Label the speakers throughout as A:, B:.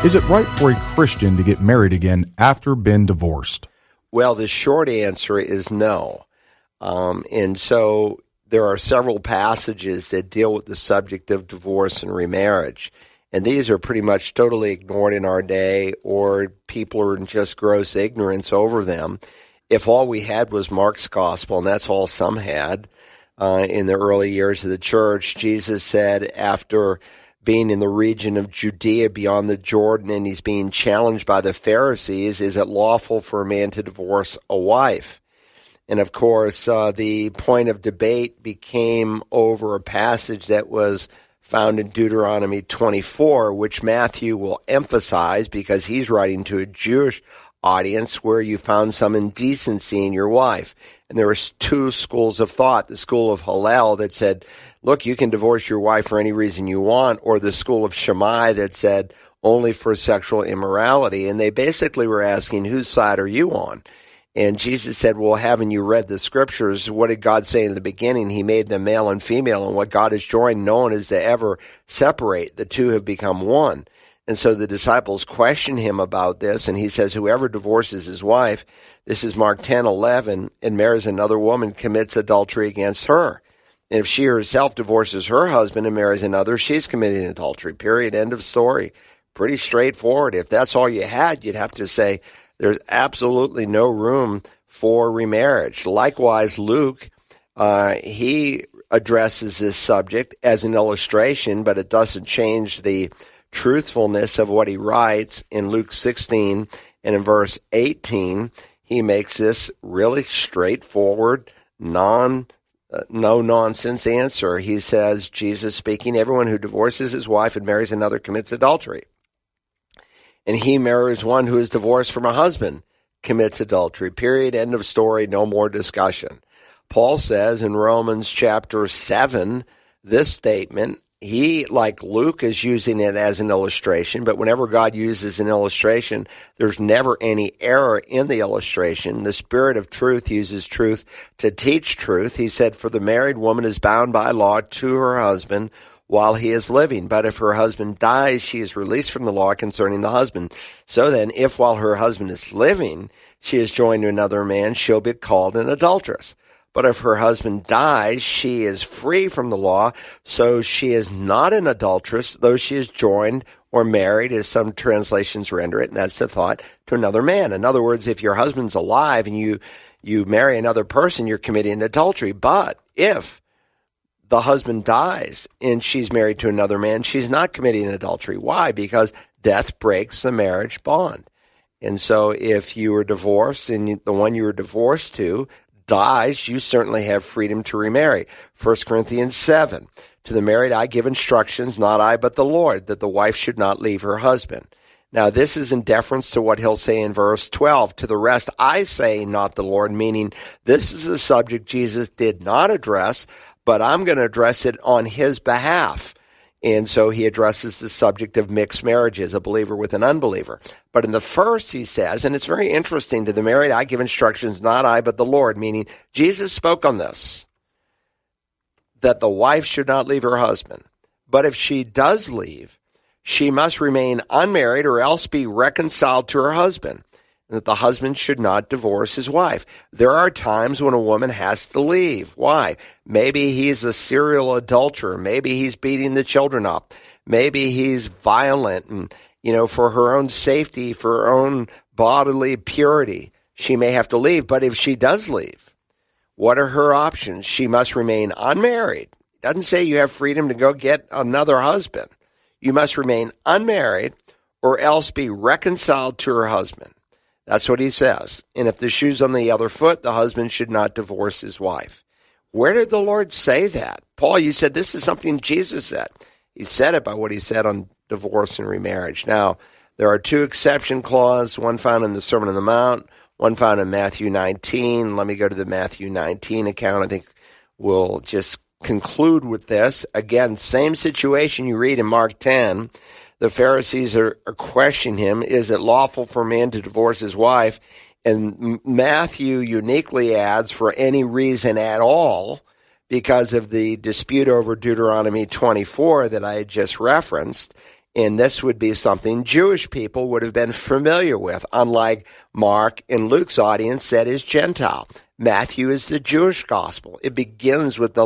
A: Is it right for a Christian to get married again after being divorced?
B: Well, the short answer is no. And so there are several passages that deal with the subject of divorce and remarriage. And these are pretty much totally ignored in our day, or people are in just gross ignorance over them. If all we had was Mark's gospel, and that's all some had in the early years of the church, Jesus said after being in the region of Judea beyond the Jordan, and he's being challenged by the Pharisees, is it lawful for a man to divorce a wife? And of course, the point of debate became over a passage that was found in Deuteronomy 24, which Matthew will emphasize because he's writing to a Jewish audience where you found some indecency in your wife. And there was two schools of thought, the school of Hillel that said, look, you can divorce your wife for any reason you want, or the school of Shammai that said only for sexual immorality. And they basically were asking, whose side are you on? And Jesus said, well, haven't you read the scriptures? What did God say in the beginning? He made them male and female, and what God has joined, no one is to ever separate. The two have become one. And so the disciples question him about this, and he says, whoever divorces his wife, this is Mark 10:11, and marries another woman commits adultery against her. And if she herself divorces her husband and marries another, she's committing adultery, period, end of story. Pretty straightforward. If that's all you had, you'd have to say, there's absolutely no room for remarriage. Likewise, Luke, he addresses this subject as an illustration, but it doesn't change the truthfulness of what he writes in Luke 16 and in verse 18. He makes this really straightforward, no-nonsense answer. He says, Jesus speaking, everyone who divorces his wife and marries another commits adultery. And he marries one who is divorced from a husband, commits adultery. Period. End of story. No more discussion. Paul says in Romans chapter 7, this statement, he, like Luke, is using it as an illustration, but whenever God uses an illustration, there's never any error in the illustration. The Spirit of truth uses truth to teach truth. He said, for the married woman is bound by law to her husband while he is living. But if her husband dies, she is released from the law concerning the husband. So then, if while her husband is living, she is joined to another man, she'll be called an adulteress. But if her husband dies, she is free from the law, so she is not an adulteress, though she is joined or married, as some translations render it, and that's the thought, to another man. In other words, if your husband's alive and you marry another person, you're committing adultery. But if the husband dies and she's married to another man, she's not committing adultery. Why? Because death breaks the marriage bond. And so if you were divorced and the one you were divorced to dies, you certainly have freedom to remarry. 1 Corinthians 7, to the married I give instructions, not I but the Lord, that the wife should not leave her husband. Now this is in deference to what he'll say in verse 12. To the rest I say, not the Lord, meaning this is a subject Jesus did not address, but I'm going to address it on his behalf. And so he addresses the subject of mixed marriages, a believer with an unbeliever. But in the first he says, and it's very interesting, to the married I give instructions, not I, but the Lord, meaning Jesus spoke on this, that the wife should not leave her husband. But if she does leave, she must remain unmarried or else be reconciled to her husband, and that the husband should not divorce his wife. There are times when a woman has to leave. Why? Maybe he's a serial adulterer. Maybe he's beating the children up. Maybe he's violent, and, for her own safety, for her own bodily purity, she may have to leave. But if she does leave, what are her options? She must remain unmarried. It doesn't say you have freedom to go get another husband. You must remain unmarried or else be reconciled to her husband. That's what he says. And if the shoe's on the other foot, the husband should not divorce his wife. Where did the Lord say that? Paul, you said this is something Jesus said. He said it by what he said on divorce and remarriage. Now, there are two exception clauses, one found in the Sermon on the Mount, one found in Matthew 19. Let me go to the Matthew 19 account. I think we'll just conclude with this. Again, same situation you read in Mark 10. The Pharisees are questioning him, is it lawful for a man to divorce his wife? And Matthew uniquely adds, for any reason at all, because of the dispute over Deuteronomy 24 that I had just referenced. And this would be something Jewish people would have been familiar with, unlike Mark and Luke's audience that is Gentile. Matthew is the Jewish gospel. It begins with a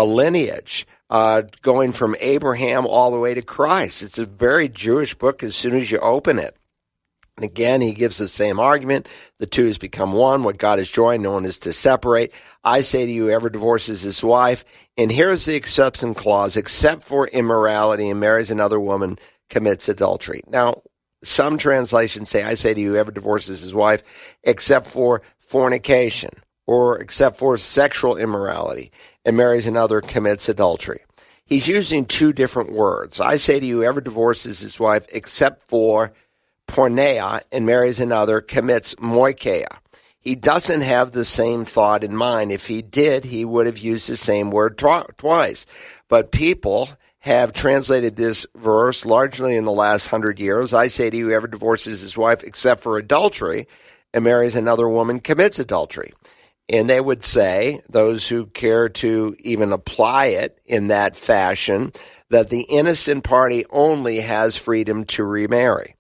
B: lineage going from Abraham all the way to Christ. It's a very Jewish book as soon as you open it. And again, he gives the same argument. The two has become one. What God has joined, no one is to separate. I say to you, whoever divorces his wife, and here's the exception clause, except for immorality and marries another woman, commits adultery. Now, some translations say, I say to you, whoever divorces his wife, except for fornication, or except for sexual immorality, and marries another, commits adultery. He's using two different words. I say to you, whoever divorces his wife, except for porneia, and marries another, commits moikeia. He doesn't have the same thought in mind. If he did, he would have used the same word twice. But people have translated this verse largely in the last 100 years. I say to you, whoever divorces his wife except for adultery and marries another woman commits adultery. And they would say, those who care to even apply it in that fashion, that the innocent party only has freedom to remarry.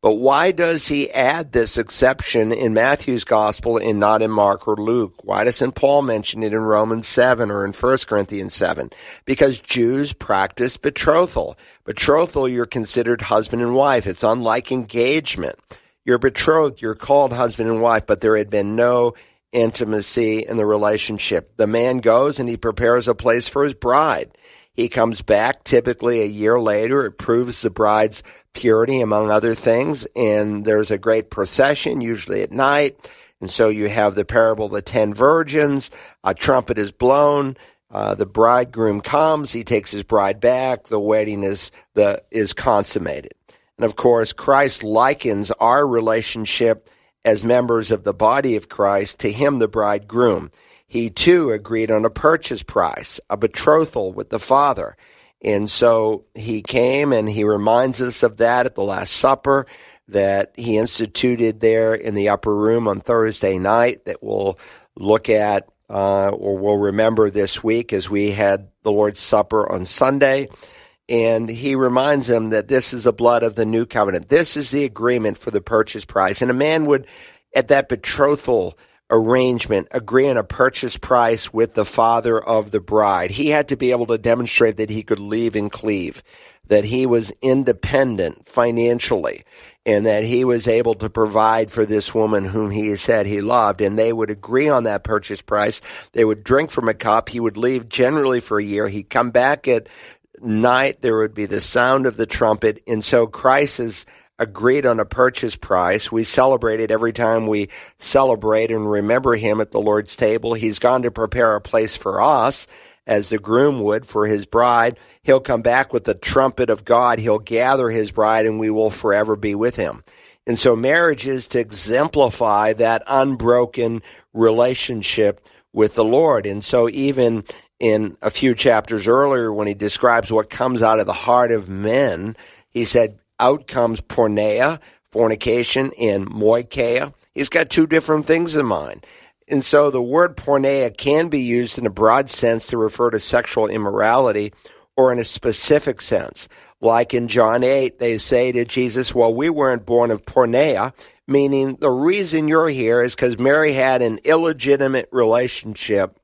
B: But why does he add this exception in Matthew's gospel and not in Mark or Luke? Why doesn't Paul mention it in Romans 7 or in 1 Corinthians 7? Because Jews practice betrothal. Betrothal, you're considered husband and wife. It's unlike engagement. You're betrothed, you're called husband and wife, but there had been no intimacy in the relationship. The man goes and he prepares a place for his bride. He comes back typically a year later. It proves the bride's purity, among other things, and there's a great procession, usually at night. And so you have the parable of the 10 virgins. A trumpet is blown. The bridegroom comes. He takes his bride back. The wedding is consummated. And of course, Christ likens our relationship as members of the body of Christ to him, the bridegroom. He too agreed on a purchase price, a betrothal with the Father. And so he came and he reminds us of that at the Last Supper that he instituted there in the upper room on Thursday night that we'll look at or we'll remember this week as we had the Lord's Supper on Sunday. And he reminds them that this is the blood of the new covenant. This is the agreement for the purchase price. And a man would, at that betrothal arrangement, agree on a purchase price with the father of the bride. He had to be able to demonstrate that he could leave and cleave, that he was independent financially, and that he was able to provide for this woman whom he said he loved. And they would agree on that purchase price. They would drink from a cup. He would leave generally for a year. He'd come back at night. There would be the sound of the trumpet. And so Christ has agreed on a purchase price. We celebrate it every time we celebrate and remember him at the Lord's table. He's gone to prepare a place for us as the groom would for his bride. He'll come back with the trumpet of God. He'll gather his bride and we will forever be with him. And so marriage is to exemplify that unbroken relationship with the Lord. And so even in a few chapters earlier when he describes what comes out of the heart of men, he said, out comes porneia, fornication, and moikeia. He's got two different things in mind. And so the word porneia can be used in a broad sense to refer to sexual immorality or in a specific sense. Like in John 8, they say to Jesus, well, we weren't born of porneia, meaning the reason you're here is because Mary had an illegitimate relationship,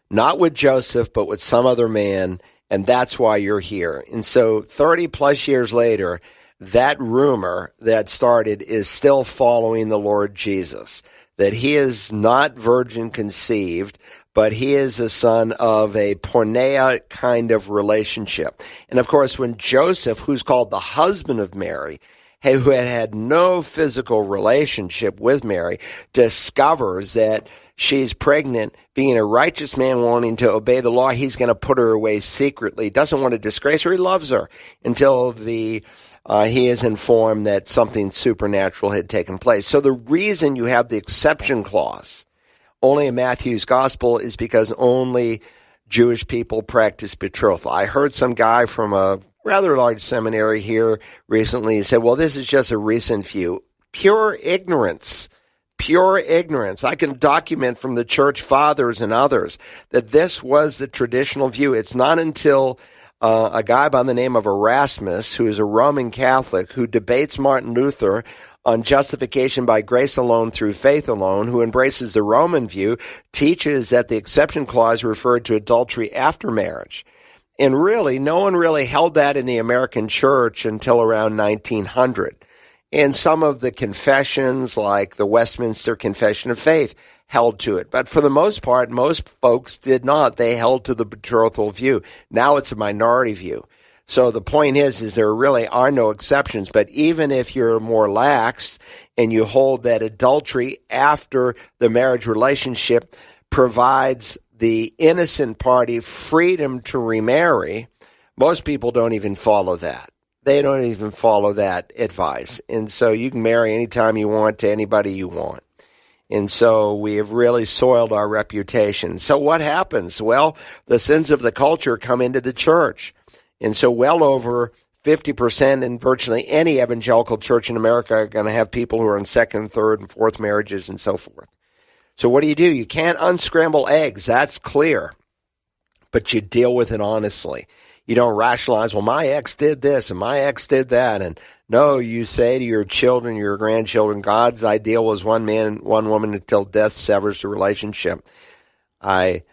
B: not with Joseph, but with some other man, and that's why you're here. And so 30 plus years later, that rumor that started is still following the Lord Jesus, that he is not virgin conceived, but he is the son of a porneia kind of relationship. And of course, when Joseph, who's called the husband of Mary, who had had no physical relationship with Mary, discovers that she's pregnant, being a righteous man wanting to obey the law, he's going to put her away secretly. Doesn't want to disgrace her. He loves her until he is informed that something supernatural had taken place. So the reason you have the exception clause only in Matthew's gospel is because only Jewish people practice betrothal. I heard some guy from a rather large seminary here recently said, well, this is just a recent view. Pure ignorance. pure ignorance. I can document from the church fathers and others that this was the traditional view. It's not until a guy by the name of Erasmus, who is a Roman Catholic, who debates Martin Luther on justification by grace alone through faith alone, who embraces the Roman view, teaches that the exception clause referred to adultery after marriage. And really, no one really held that in the American church until around 1900. And some of the confessions, like the Westminster Confession of Faith, held to it. But for the most part, most folks did not. They held to the betrothal view. Now it's a minority view. So the point is there really are no exceptions. But even if you're more lax and you hold that adultery after the marriage relationship provides the innocent party freedom to remarry, most people don't even follow that. They don't even follow that advice. And so you can marry anytime you want to anybody you want. And so we have really soiled our reputation. So what happens? Well, the sins of the culture come into the church. And so well over 50% in virtually any evangelical church in America are going to have people who are in second, third, and fourth marriages and so forth. So what do? You can't unscramble eggs. That's clear. But you deal with it honestly. You don't rationalize, well, my ex did this and my ex did that. And no, you say to your children, your grandchildren, God's ideal was one man, one woman until death severs the relationship. I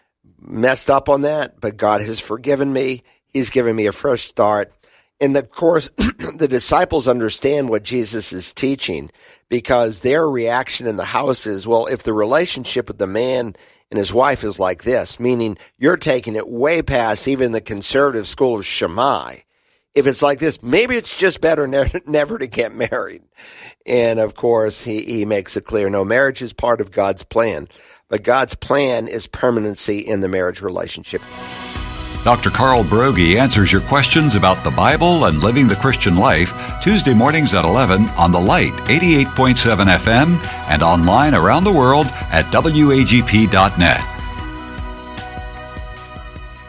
B: messed up on that, but God has forgiven me. He's given me a fresh start. And of course, the disciples understand what Jesus is teaching because their reaction in the house is, well, if the relationship with the man and his wife is like this, meaning you're taking it way past even the conservative school of Shammai. If it's like this, maybe it's just better never to get married. And of course, he makes it clear, no, marriage is part of God's plan, but God's plan is permanency in the marriage relationship.
C: Dr. Carl Broggi answers your questions about the Bible and living the Christian life Tuesday mornings at 11 on The Light, 88.7 FM, and online around the world at wagp.net.